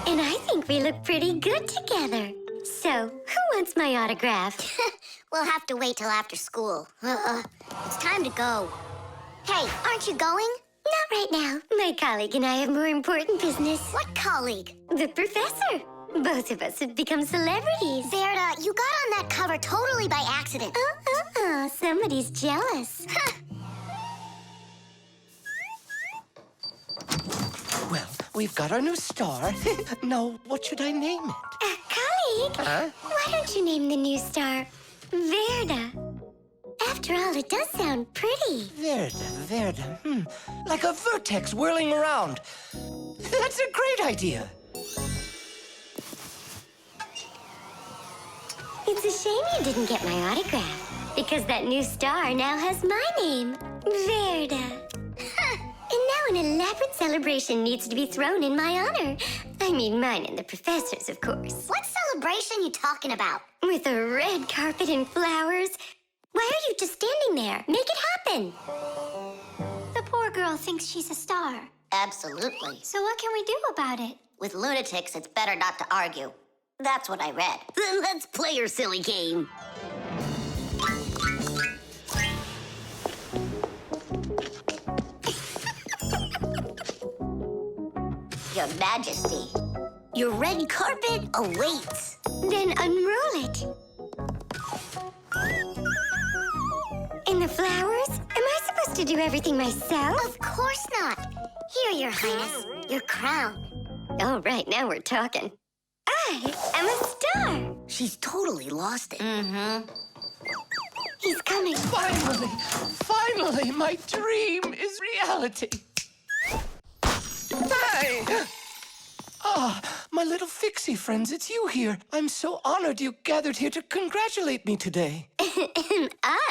And I think we look pretty good together. So, who wants my autograph? We'll have to wait till after school. It's time to go. Hey, aren't you going? Not right now. My colleague and I have more important business. What colleague? The professor. Both of us have become celebrities. Verda, you got on that cover totally by accident. Somebody's jealous. Well, we've got our new star. Now, what should I name it? Colleague, Huh? why don't you name the new star Verda? After all, it does sound pretty. Verda. Like a vertex whirling around. That's a great idea. It's a shame you didn't get my autograph, because that new star now has my name, Verda. And now an elaborate celebration needs to be thrown in my honor. I mean mine and the professor's, of course. What celebration you talking about? With a red carpet and flowers. Why are you just standing there? Make it happen. The poor girl thinks she's a star. Absolutely. So what can we do about it? With lunatics, it's better not to argue. That's what I read. Then let's play your silly game. Your Majesty. Your red carpet awaits. Then unroll it. And the flowers? Am I supposed to do everything myself? Of course not. Here, Your Highness, your crown. Oh, right, now we're talking. I am a star. She's totally lost it. He's coming. Finally, my dream is reality. Hey! Ah, my little Fixie friends, it's you here. I'm so honored you gathered here to congratulate me today.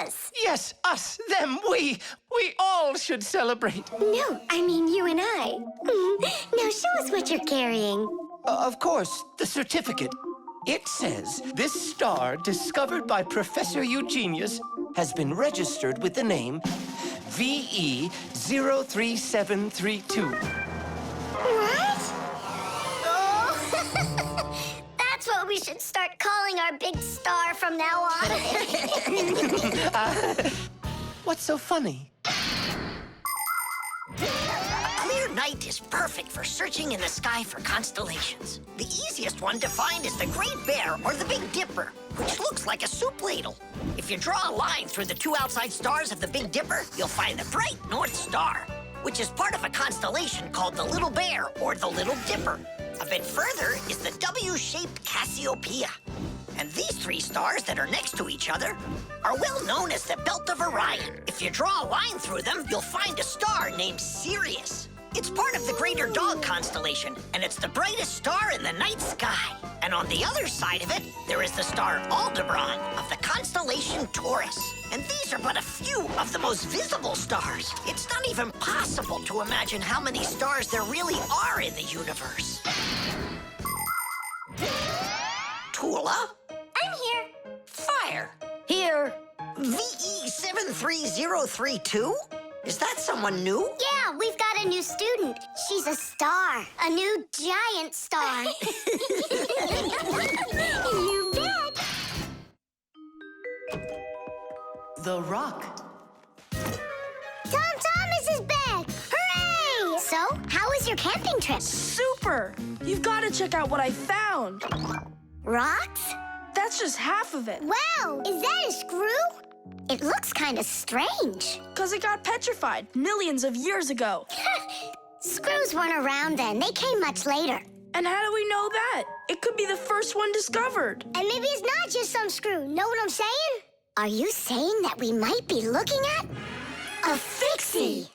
Us? Yes, us, them, we all should celebrate. No, I mean you and I. Now show us what you're carrying. Of course, the certificate. It says this star, discovered by Professor Eugenius, has been registered with the name VE03732. What? Oh, that's what we should start calling our big star from now on. What's so funny? A clear night is perfect for searching in the sky for constellations. The easiest one to find is the Great Bear or the Big Dipper, which looks like a soup ladle. If you draw a line through the two outside stars of the Big Dipper, you'll find the bright North Star, which is part of a constellation called the Little Bear or the Little Dipper. A bit further is the W-shaped Cassiopeia. And these three stars that are next to each other are well known as the Belt of Orion. If you draw a line through them, you'll find a star named Sirius. It's part of the Greater Dog constellation, and it's the brightest star in the night sky. And on the other side of it, there is the star Aldebaran of the constellation Taurus. And these are but a few of the most visible stars. It's not even possible to imagine how many stars there really are in the universe. Tula? I'm here. Fire. Here. VE73032? Is that someone new? Yeah, we've got a new student. She's a star. A new giant star. You bet. The Rock. Tom Thomas is back! Hooray! So, how was your camping trip? Super! You've got to check out what I found. Rocks? That's just half of it. Wow! Is that a screw? It looks kind of strange. Because it got petrified millions of years ago. Screws weren't around then. They came much later. And how do we know that? It could be the first one discovered. And maybe it's not just some screw. Know what I'm saying? Are you saying that we might be looking at a Fixie?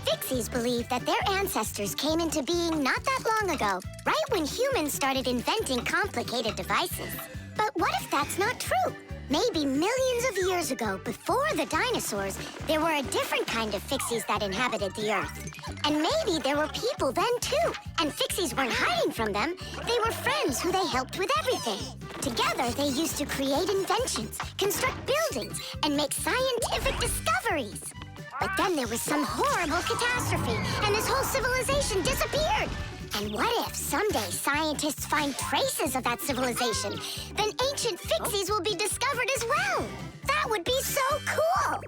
Fixies believe that their ancestors came into being not that long ago, right when humans started inventing complicated devices. But what if that's not true? Maybe millions of years ago, before the dinosaurs, there were a different kind of Fixies that inhabited the Earth. And maybe there were people then, too. And Fixies weren't hiding from them. They were friends who they helped with everything. Together, they used to create inventions, construct buildings, and make scientific discoveries. But then there was some horrible catastrophe, and this whole civilization disappeared. And what if someday scientists find traces of that civilization? Then ancient Fixies will be discovered as well. That would be so cool.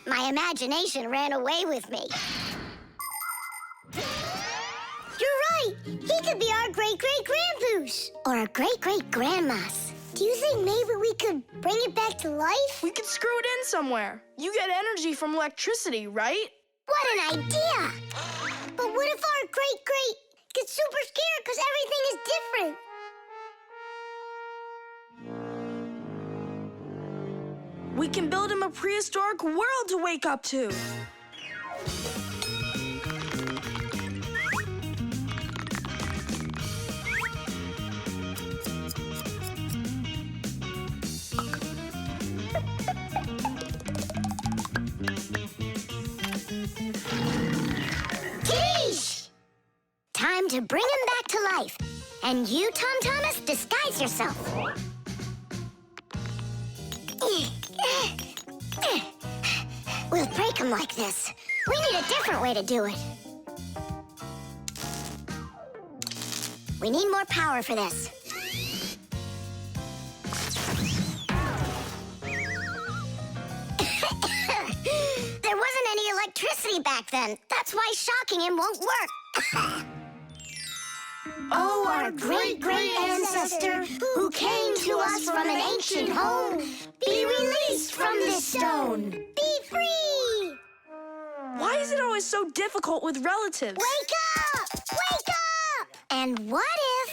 My imagination ran away with me. You're right. He could be our great-great-grandpoos. Or our great-great-grandmas. Do you think maybe we could bring it back to life? We could screw it in somewhere. You get energy from electricity, right? What an idea! But what if our great-great gets super scared because everything is different? We can build him a prehistoric world to wake up to. Time to bring him back to life. And you, Tom Thomas, disguise yourself. We'll break him like this. We need a different way to do it. We need more power for this. There wasn't any electricity electricity back then. That's why shocking him won't work. Oh, our great-great ancestor, who came to us from an ancient home, be released from this stone. Be free! Why is it always so difficult with relatives? Wake up! Wake up! And what if...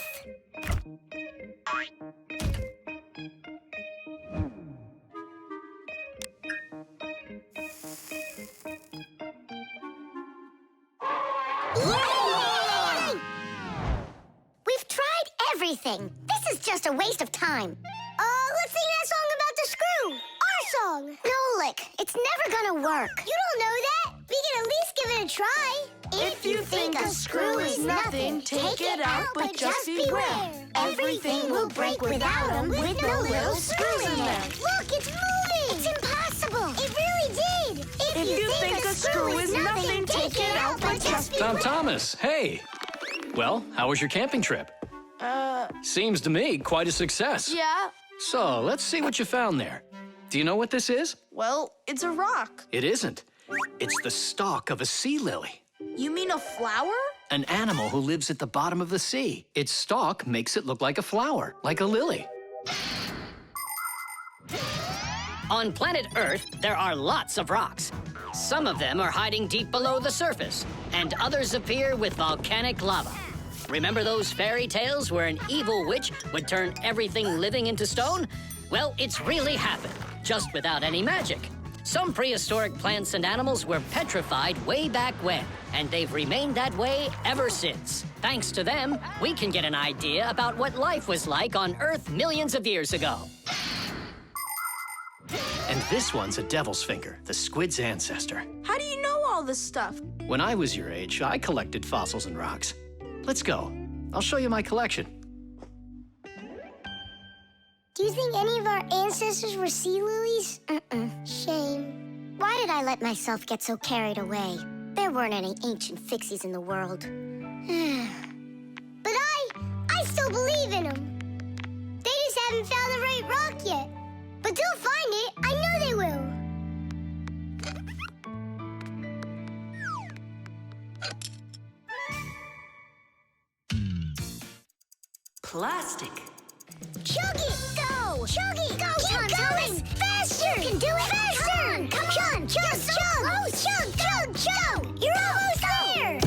Yay! We've tried everything. This is just a waste of time. Let's sing that song about the screw. Our song. Nolik, it's never gonna work. You don't know that. We can at least give it a try. If you think a screw is nothing, take it out, but just beware. Everything will break without them, with no little screws in them. Look, it's moving. It's impossible. It really did. If you think a screw is nothing, take it out, but just beware. Tom Thomas, hey. Well, how was your camping trip? Seems to me quite a success. Yeah. So, let's see what you found there. Do you know what this is? Well, it's a rock. It isn't. It's the stalk of a sea lily. You mean a flower? An animal who lives at the bottom of the sea. Its stalk makes it look like a flower, like a lily. On planet Earth, there are lots of rocks. Some of them are hiding deep below the surface, and others appear with volcanic lava. Remember those fairy tales where an evil witch would turn everything living into stone? Well, it's really happened, just without any magic. Some prehistoric plants and animals were petrified way back when, and they've remained that way ever since. Thanks to them, we can get an idea about what life was like on Earth millions of years ago. And this one's a devil's finger, the squid's ancestor. How do you know all this stuff? When I was your age, I collected fossils and rocks. Let's go. I'll show you my collection. Do you think any of our ancestors were sea lilies? Shame. Why did I let myself get so carried away? There weren't any ancient Fixies in the world. But I still believe in them. They just haven't found the right rock yet. But they'll find it. I know they will. Plastic. Chug it! Go! Chug it! Go, Tom Thomas! Faster! You can do it! Faster! Come on! Chug! Chug! You're almost there!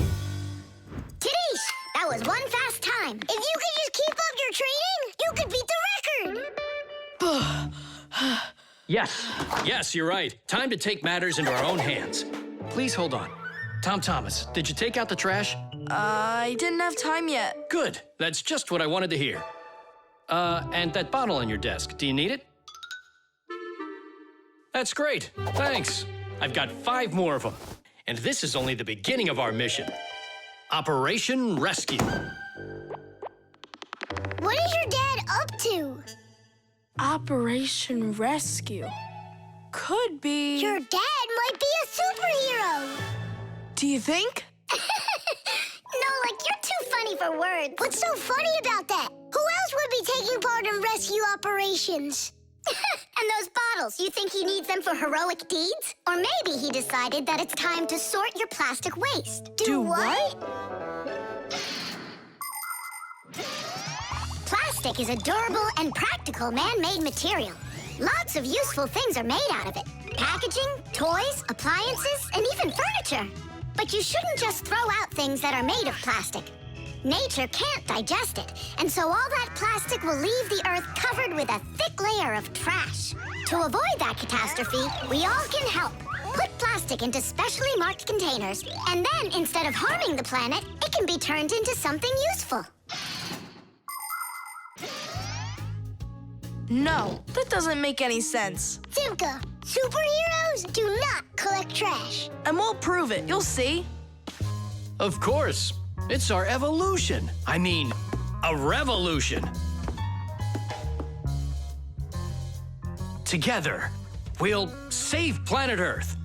Tidish, that was one fast time. If you could just keep up your training, you could beat the record! Yes, you're right. Time to take matters into our own hands. Please hold on. Tom Thomas, did you take out the trash? I didn't have time yet. Good. That's just what I wanted to hear. And that bottle on your desk, do you need it? That's great. Thanks. I've got 5 more of them. And this is only the beginning of our mission. Operation Rescue. What is your dad up to? Operation Rescue. Could be... Your dad might be a superhero! Do you think? Nolik, you're too funny for words. What's so funny about that? Who else would be taking part in rescue operations? And those bottles, you think he needs them for heroic deeds? Or maybe he decided that it's time to sort your plastic waste. Do what? Plastic is a durable and practical man-made material. Lots of useful things are made out of it. Packaging, toys, appliances, and even furniture. But you shouldn't just throw out things that are made of plastic. Nature can't digest it, and so all that plastic will leave the Earth covered with a thick layer of trash. To avoid that catastrophe, we all can help. Put plastic into specially marked containers, and then instead of harming the planet, it can be turned into something useful. No, that doesn't make any sense. Simka, superheroes do not collect trash. And we'll prove it. You'll see. Of course. It's our evolution. I mean, a revolution. Together, we'll save planet Earth.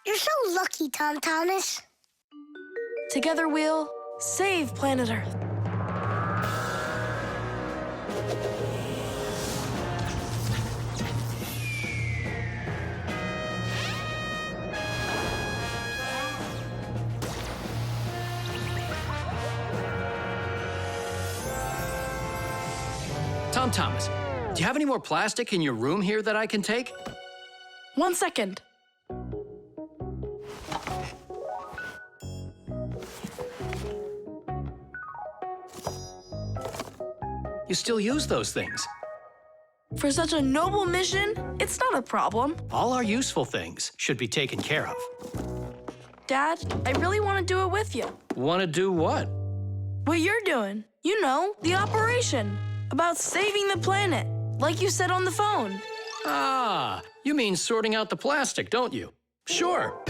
You're so lucky, Tom Thomas. Together we'll save planet Earth. Tom Thomas, do you have any more plastic in your room here that I can take? 1 second. You still use those things. For such a noble mission, it's not a problem. All our useful things should be taken care of. Dad, I really want to do it with you. Want to do what? What you're doing. You know, the operation. About saving the planet, like you said on the phone. Ah, you mean sorting out the plastic, don't you? Sure.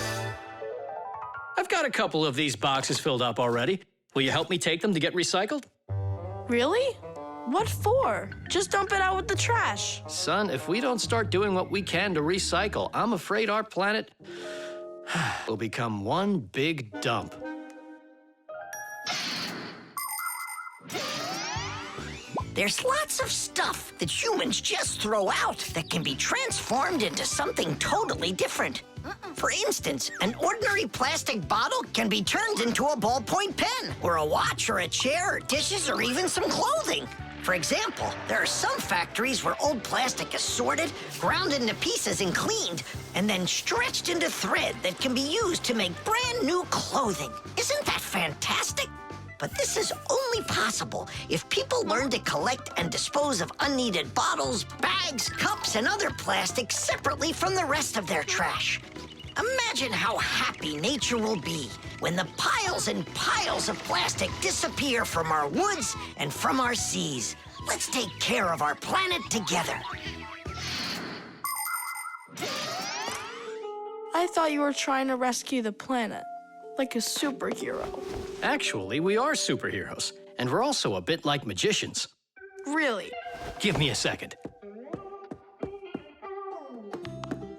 I've got a couple of these boxes filled up already. Will you help me take them to get recycled? Really? What for? Just dump it out with the trash. Son, if we don't start doing what we can to recycle, I'm afraid our planet will become one big dump. There's lots of stuff that humans just throw out that can be transformed into something totally different. For instance, an ordinary plastic bottle can be turned into a ballpoint pen, or a watch, or a chair, or dishes, or even some clothing. For example, there are some factories where old plastic is sorted, ground into pieces and cleaned, and then stretched into thread that can be used to make brand new clothing. Isn't that fantastic? But this is only possible if people learn to collect and dispose of unneeded bottles, bags, cups, and other plastic separately from the rest of their trash. Imagine how happy nature will be when the piles and piles of plastic disappear from our woods and from our seas. Let's take care of our planet together. I thought you were trying to rescue the planet, like a superhero. Actually, we are superheroes, and we're also a bit like magicians. Really? Give me a second.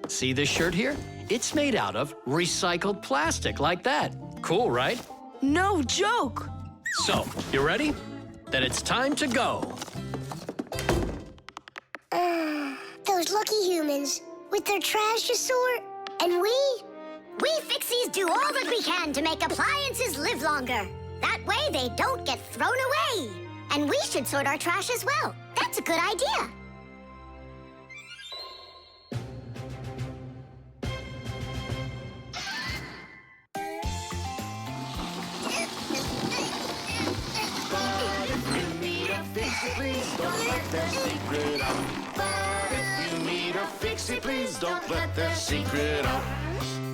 See this shirt here? It's made out of recycled plastic like that. Cool, right? No joke! So, you ready? Then it's time to go. Those lucky humans with their trash to sort, and we Fixies do all that we can to make appliances live longer. That way they don't get thrown away. And we should sort our trash as well. That's a good idea. Please don't let their secret out. If you need a fixie, please don't let their secret out.